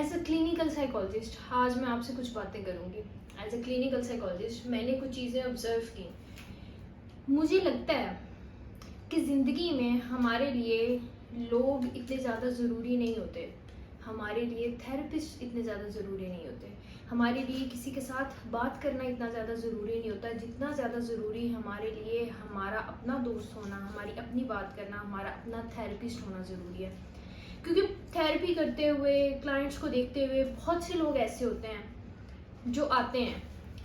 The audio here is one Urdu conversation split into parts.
ایز اے کلینکل سائیکالوجسٹ آج میں آپ سے کچھ باتیں کروں گی. ایز اے کلینکل سائیکالوجسٹ میں نے کچھ چیزیں آبزرو کی. مجھے لگتا ہے کہ زندگی میں ہمارے لیے لوگ اتنے زیادہ ضروری نہیں ہوتے, ہمارے لیے تھراپسٹ اتنے زیادہ ضروری نہیں ہوتے, ہمارے لیے کسی کے ساتھ بات کرنا اتنا زیادہ ضروری نہیں ہوتا جتنا زیادہ ضروری ہمارے لیے ہمارا اپنا دوست ہونا, ہماری اپنی بات کرنا, ہمارا اپنا تھراپسٹ ہونا ضروری ہے. کیونکہ تھیراپی کرتے ہوئے, کلائنٹس کو دیکھتے ہوئے بہت سے لوگ ایسے ہوتے ہیں جو آتے ہیں,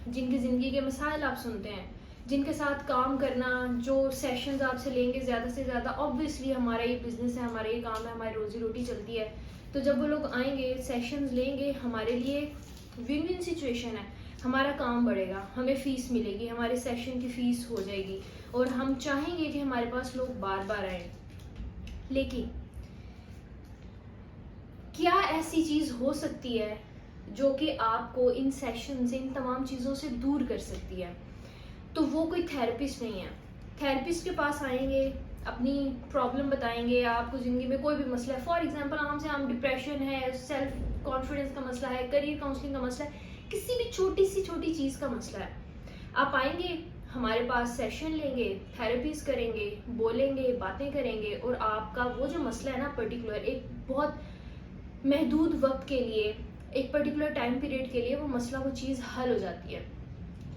جن کی زندگی کے مسائل آپ سنتے ہیں, جن کے ساتھ کام کرنا, جو سیشنز آپ سے لیں گے زیادہ سے زیادہ. آبویسلی ہمارا یہ بزنس ہے, ہمارا یہ کام ہے, ہماری روزی روٹی چلتی ہے, تو جب وہ لوگ آئیں گے, سیشنز لیں گے, ہمارے لیے ون ون سچویشن ہے. ہمارا کام بڑھے گا, ہمیں فیس ملے گی, ہمارے سیشن کی فیس ہو جائے گی, اور ہم چاہیں گے کہ ہمارے پاس لوگ بار بار آئیں. لیکن کیا ایسی چیز ہو سکتی ہے جو کہ آپ کو ان سیشن سے, ان تمام چیزوں سے دور کر سکتی ہے؟ تو وہ کوئی تھراپسٹ نہیں ہے. تھراپسٹ کے پاس آئیں گے, اپنی پرابلم بتائیں گے, آپ کو زندگی میں کوئی بھی مسئلہ ہے, فار ایگزامپل عام سے عام ڈپریشن ہے, سیلف کانفیڈنس کا مسئلہ ہے, کریئر کاؤنسلنگ کا مسئلہ ہے, کسی بھی چھوٹی چیز کا مسئلہ ہے, آپ آئیں گے, ہمارے پاس سیشن لیں گے, تھراپیز کریں گے, بولیں گے, باتیں کریں گے, اور آپ کا وہ جو مسئلہ ہے نا پرٹیکولر, ایک بہت محدود وقت کے لیے, ایک پرٹیکولر ٹائم پیریڈ کے لیے وہ مسئلہ, وہ چیز حل ہو جاتی ہے.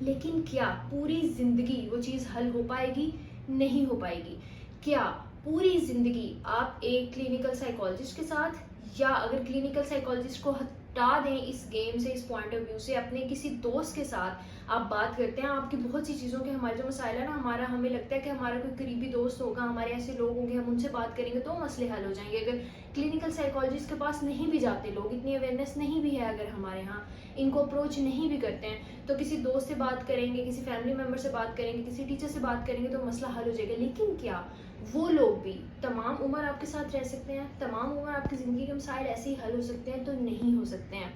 لیکن کیا پوری زندگی وہ چیز حل ہو پائے گی؟ نہیں ہو پائے گی. کیا پوری زندگی آپ ایک کلینکل سائیکالوجسٹ کے ساتھ, یا اگر کلینکل سائیکالوجسٹ کو ہٹا دیں اس گیم سے, اس پوائنٹ آف ویو سے, اپنے کسی دوست کے ساتھ آپ بات کرتے ہیں, آپ کی بہت سی چیزوں کے, ہمارے جو مسائل ہے نا, ہمیں لگتا ہے کہ ہمارا کوئی قریبی دوست ہوگا, ہمارے ایسے لوگ ہوں گے, ہم ان سے بات کریں گے تو مسئلے حل ہو جائیں گے. اگر کلینکل سائیکالوجسٹ کے پاس نہیں بھی جاتے لوگ, اتنی اویئرنیس نہیں بھی ہے اگر ہمارے ہاں, ان کو اپروچ نہیں بھی کرتے ہیں, تو کسی دوست سے بات کریں گے, کسی فیملی ممبر سے بات کریں گے, کسی ٹیچر سے بات کریں گے تو مسئلہ حل ہو جائے گا. لیکن کیا وہ لوگ بھی تمام عمر آپ کے ساتھ رہ سکتے ہیں؟ تمام عمر آپ کی زندگی کے مسائل ایسے ہی حل ہو سکتے ہیں؟ تو نہیں ہو سکتے ہیں.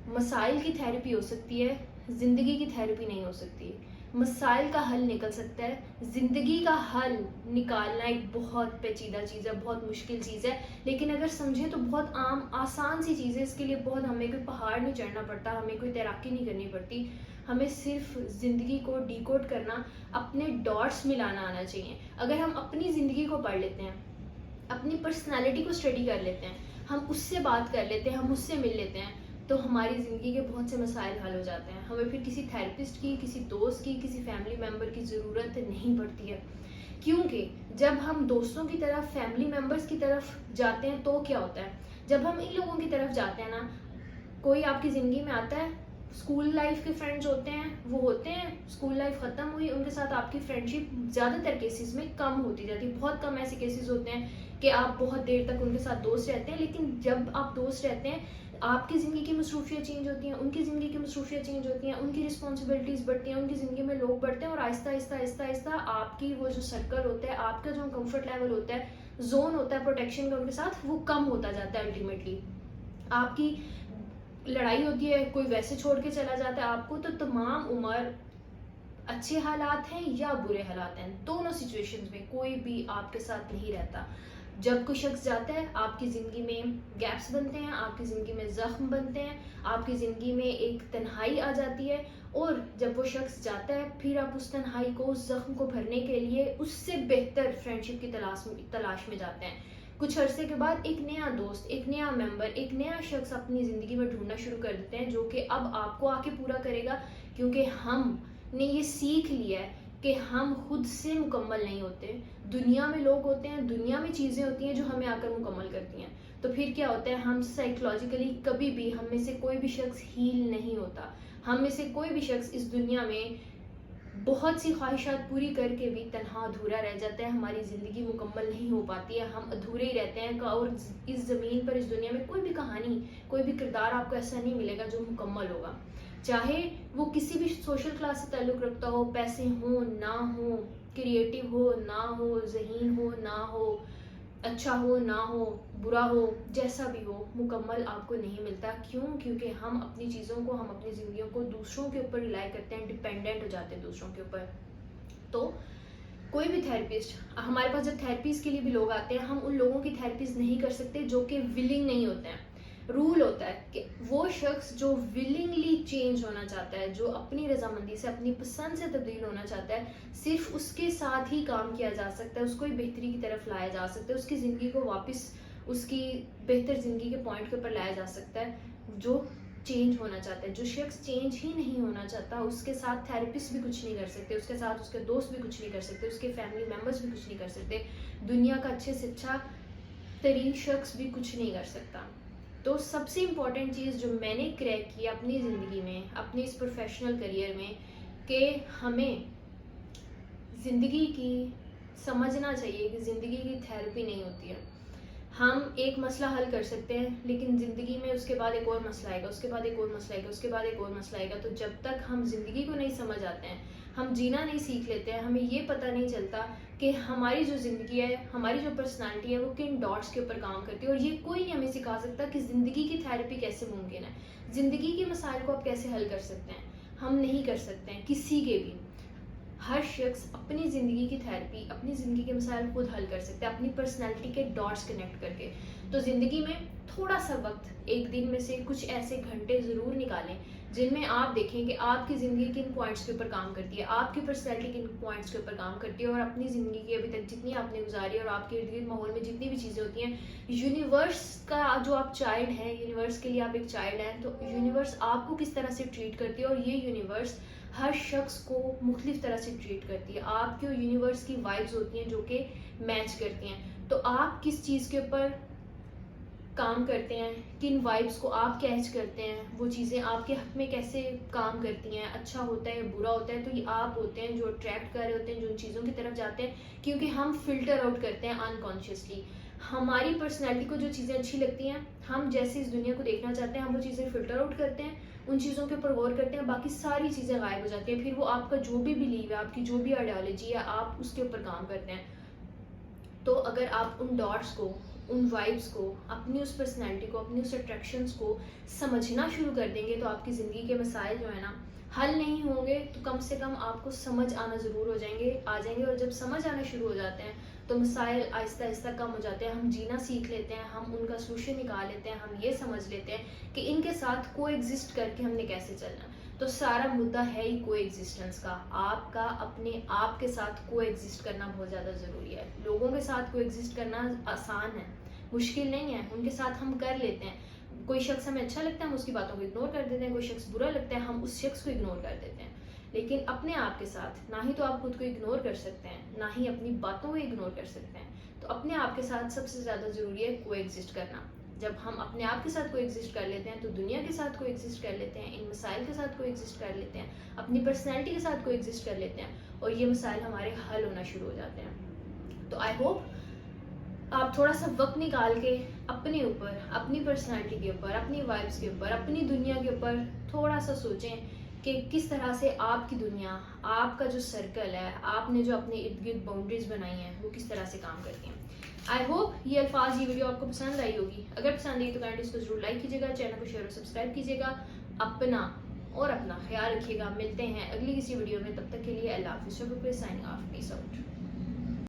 مسائل کی تھراپی ہو سکتی ہے, زندگی کی تھراپی نہیں ہو سکتی. مسائل کا حل نکل سکتا ہے, زندگی کا حل نکالنا ایک بہت پیچیدہ چیز ہے, بہت مشکل چیز ہے. لیکن اگر سمجھیں تو بہت عام آسان سی چیز ہے. اس کے لیے بہت ہمیں کوئی پہاڑ نہیں چڑھنا پڑتا, ہمیں کوئی تیراکی نہیں کرنی پڑتی, ہمیں صرف زندگی کو ڈیکوڈ کرنا, اپنے ڈاٹس ملانا آنا چاہیے. اگر ہم اپنی زندگی کو پڑھ لیتے ہیں, اپنی پرسنالٹی کو اسٹڈی کر لیتے ہیں, ہم اس سے بات کر لیتے ہیں, ہم اس سے مل لیتے ہیں, تو ہماری زندگی کے بہت سے مسائل حل ہو جاتے ہیں. ہمیں پھر کسی تھراپسٹ کی, کسی دوست کی, کسی فیملی ممبر کی ضرورت نہیں پڑتی ہے. کیونکہ جب ہم دوستوں کی طرف, فیملی ممبرس کی طرف جاتے ہیں تو کیا ہوتا ہے, جب ہم ان لوگوں کی طرف جاتے ہیں نا, کوئی آپ کی زندگی میں آتا ہے, اسکول لائف کے فرینڈز ہوتے ہیں, وہ ہوتے ہیں, اسکول لائف ختم ہوئی, ان کے ساتھ آپ کی فرینڈشپ زیادہ تر کیسز میں کم ہوتی جاتی ہے. بہت کم ایسے کیسز ہوتے ہیں کہ آپ بہت دیر تک ان کے ساتھ دوست رہتے ہیں. لیکن جب آپ دوست رہتے ہیں, آپ کی زندگی کی مصروفیت چینج ہوتی ہیں, ان کی زندگی کی مصروفیت چینج ہوتی ہیں, ان کی رسپانسبلٹیز بڑھتی ہیں, ان کی زندگی میں لوگ بڑھتے ہیں, اور آہستہ آہستہ آہستہ آہستہ آپ کی وہ جو سرکل ہوتا ہے, آپ کا جو کمفرٹ لیول ہوتا ہے, زون ہوتا ہے پروٹیکشن کا ان کے ساتھ, وہ کم ہوتا جاتا ہے. الٹیمیٹلی آپ کی لڑائی ہوتی ہے, کوئی ویسے چھوڑ کے چلا جاتا ہے آپ کو, تو تمام عمر اچھے حالات ہیں یا برے حالات ہیں, دونوں سچویشنز میں کوئی بھی آپ کے ساتھ نہیں رہتا. جب کوئی شخص جاتا ہے, آپ کی زندگی میں گیپس بنتے ہیں, آپ کی زندگی میں زخم بنتے ہیں, آپ کی زندگی میں ایک تنہائی آ جاتی ہے, اور جب وہ شخص جاتا ہے پھر آپ اس تنہائی کو, اس زخم کو بھرنے کے لیے اس سے بہتر فرینڈشپ کی تلاش میں جاتے ہیں. کچھ عرصے کے بعد ایک نیا دوست, ایک نیا ممبر, ایک نیا شخص اپنی زندگی میں ڈھونڈنا شروع کر دیتے ہیں, جو کہ اب آپ کو آ کے پورا کرے گا. کیونکہ ہم نے یہ سیکھ لیا ہے کہ ہم خود سے مکمل نہیں ہوتے, دنیا میں لوگ ہوتے ہیں, دنیا میں چیزیں ہوتی ہیں جو ہمیں آ کر مکمل کرتی ہیں. تو پھر کیا ہوتا ہے, ہم سائیکولوجیکلی کبھی بھی, ہم میں سے کوئی بھی شخص ہیل نہیں ہوتا. ہم میں سے کوئی بھی شخص اس دنیا میں بہت سی خواہشات پوری کر کے بھی تنہا ادھورا رہ جاتا ہے. ہماری زندگی مکمل نہیں ہو پاتی ہے, ہم ادھورے ہی رہتے ہیں. اور اس زمین پر, اس دنیا میں کوئی بھی کہانی, کوئی بھی کردار آپ کو ایسا نہیں ملے گا جو مکمل ہوگا, چاہے وہ کسی بھی سوشل کلاس سے تعلق رکھتا ہو, پیسے ہوں نہ ہوں, کریٹیو ہو نہ ہو, ذہین ہو نہ ہو, اچھا ہو نہ ہو, برا ہو, جیسا بھی ہو, مکمل آپ کو نہیں ملتا. کیوں؟ کیونکہ ہم اپنی چیزوں کو, ہم اپنی زندگیوں کو دوسروں کے اوپر ریلائی کرتے ہیں, ڈپینڈنٹ ہو جاتے ہیں دوسروں کے اوپر. تو کوئی بھی تھراپسٹ, ہمارے پاس جب تھراپیز کے لیے بھی لوگ آتے ہیں, ہم ان لوگوں کی تھراپیز نہیں کر سکتے جو کہ ولنگ نہیں ہوتے ہیں. رول ہوتا ہے کہ وہ شخص جو ولنگلی چینج ہونا چاہتا ہے, جو اپنی رضامندی سے, اپنی پسند سے تبدیل ہونا چاہتا ہے, صرف اس کے ساتھ ہی کام کیا جا سکتا ہے, اس کو ہی بہتری کی طرف لایا جا سکتا ہے, اس کی زندگی کو واپس اس کی بہتر زندگی کے پوائنٹ کے اوپر لایا جا سکتا ہے, جو چینج ہونا چاہتا ہے. جو شخص چینج ہی نہیں ہونا چاہتا, اس کے ساتھ تھراپسٹ بھی کچھ نہیں کر سکتے, اس کے ساتھ اس کے دوست بھی کچھ نہیں کر سکتے, اس کے فیملی ممبرس بھی کچھ نہیں کر سکتے, دنیا کا اچھے سے اچھا ترین شخص بھی کچھ نہیں کر سکتا. تو سب سے امپورٹنٹ چیز جو میں نے کریک کی اپنی زندگی میں, اپنی اس پروفیشنل کریئر میں, کہ ہمیں زندگی کی سمجھنا چاہیے کہ زندگی کی تھراپی نہیں ہوتی ہے. ہم ایک مسئلہ حل کر سکتے ہیں, لیکن زندگی میں اس کے بعد ایک اور مسئلہ آئے گا, اس کے بعد ایک اور مسئلہ آئے گا, اس کے بعد ایک اور مسئلہ آئے گا. تو جب تک ہم زندگی کو نہیں سمجھ آتے ہیں, ہم جینا نہیں سیکھ لیتے ہیں, ہمیں یہ پتہ نہیں چلتا کہ ہماری جو زندگی ہے, ہماری جو پرسنالٹی ہے, وہ کن ڈاٹس کے اوپر کام کرتی ہے. اور یہ کوئی نہیں ہمیں سکھا سکتا کہ زندگی کی تھراپی کیسے ممکن ہے, زندگی کے مسائل کو آپ کیسے حل کر سکتے ہیں. ہم نہیں کر سکتے ہیں کسی کے بھی. ہر شخص اپنی زندگی کی تھراپی, اپنی زندگی کے مسائل خود حل کر سکتے ہیں, اپنی پرسنالٹی کے ڈاٹس کنیکٹ کر کے. تو زندگی میں تھوڑا سا وقت, ایک دن میں سے کچھ ایسے گھنٹے ضرور نکالیں جن میں آپ دیکھیں کہ آپ کی زندگی کن پوائنٹس کے اوپر کام کرتی ہے, آپ کی پرسنالٹی کن پوائنٹس کے اوپر کام کرتی ہے, اور اپنی زندگی کی ابھی تک جتنی آپ نے گزاری اور آپ کے ارد گرد ماحول میں جتنی بھی چیزیں ہوتی ہیں, یونیورس کا جو آپ چائلڈ ہیں, یونیورس کے لیے آپ ایک چائلڈ ہیں, تو یونیورس آپ کو کس طرح سے ٹریٹ کرتی ہے, اور یہ یونیورس ہر شخص کو مختلف طرح سے ٹریٹ کرتی ہے. آپ کی یونیورس کی وائبز ہوتی ہیں جو کہ میچ کرتی ہیں. تو آپ کس چیز کے اوپر کام کرتے ہیں, کن وائبس کو آپ کیچ کرتے ہیں, وہ چیزیں آپ کے حق میں کیسے کام کرتی ہیں, اچھا ہوتا ہے یا برا ہوتا ہے, تو یہ آپ ہوتے ہیں جو اٹریکٹ کر رہے ہوتے ہیں, جو ان چیزوں کی طرف جاتے ہیں, کیونکہ ہم فلٹر آؤٹ کرتے ہیں انکانشیسلی. ہماری پرسنالٹی کو جو چیزیں اچھی لگتی ہیں, ہم جیسے اس دنیا کو دیکھنا چاہتے ہیں, ہم وہ چیزیں فلٹر آؤٹ کرتے ہیں, ان چیزوں کے اوپر غور کرتے ہیں, باقی ساری چیزیں غائب ہو جاتی ہیں. پھر وہ آپ کا جو بھی بلیو ہے, آپ کی جو بھی آئیڈیالوجی ہے, آپ اس کے اوپر کام کرتے ہیں. تو اگر آپ ان ڈاٹس کو, ان وائبس کو, اپنی اس پرسنالٹی کو, اپنی اس اٹریکشنس کو سمجھنا شروع کر دیں گے, تو آپ کی زندگی کے مسائل جو ہے نا حل نہیں ہوں گے, تو کم سے کم آپ کو سمجھ آنا ضرور آ جائیں گے. اور جب سمجھ آنا شروع ہو جاتے ہیں تو مسائل آہستہ آہستہ کم ہو جاتے ہیں, ہم جینا سیکھ لیتے ہیں, ہم ان کا سولوشن نکال لیتے ہیں, ہم یہ سمجھ لیتے ہیں کہ ان کے ساتھ کو ایگزسٹ کر کے ہم نے کیسے چلنا. تو سارا مدعا ہے ہی کو ایگزسٹنس کا, آپ کا اپنے آپ کے ساتھ کو ایگزسٹ کرنا بہت زیادہ ضروری ہے. لوگوں کے ساتھ کو ایگزسٹ کرنا آسان ہے, مشکل نہیں ہے, ان کے ساتھ ہم کر لیتے ہیں. کوئی شخص ہمیں اچھا لگتا ہے, ہم اس کی باتوں کو اگنور کر دیتے ہیں, کوئی شخص برا لگتا ہے, ہم اس شخص کو اگنور کر دیتے ہیں. لیکن اپنے آپ کے ساتھ نہ ہی تو آپ خود کو اگنور کر سکتے ہیں, نہ ہی اپنی باتوں کو اگنور کر سکتے ہیں. تو اپنے آپ کے ساتھ سب سے زیادہ ضروری ہے کو ایگزسٹ کرنا. جب ہم اپنے آپ کے ساتھ کو ایگزسٹ کر لیتے ہیں, تو دنیا کے ساتھ کو ایگزسٹ کر لیتے ہیں, ان مسائل کے ساتھ کو ایگزسٹ کر لیتے ہیں, اپنی پرسنالٹی کے ساتھ کو ایگزسٹ کر لیتے ہیں, اور یہ مسائل ہمارے حل ہونا شروع ہو جاتے ہیں. تو آئی ہوپ آپ تھوڑا سا وقت نکال کے اپنے اوپر, اپنی پرسنالٹی کے اوپر, اپنی وائبس کے اوپر, اپنی دنیا کے اوپر تھوڑا سا سوچیں کہ کس طرح سے آپ کی دنیا, آپ کا جو سرکل ہے, آپ نے جو اپنے ارد گرد باؤنڈریز بنائی ہیں, وہ کس طرح سے کام کرتی ہیں. آئی ہوپ یہ الفاظ, یہ ویڈیو آپ کو پسند آئی ہوگی. اگر پسند آئی تو کائنڈلی اس کو ضرور لائک کیجیے گا, چینل کو شیئر اور سبسکرائب کیجیے گا. اپنا خیال رکھیے گا. ملتے ہیں اگلی کسی ویڈیو میں, تب تک کے لیے اللہ حافظ. سائننگ آف, پیس آؤٹ.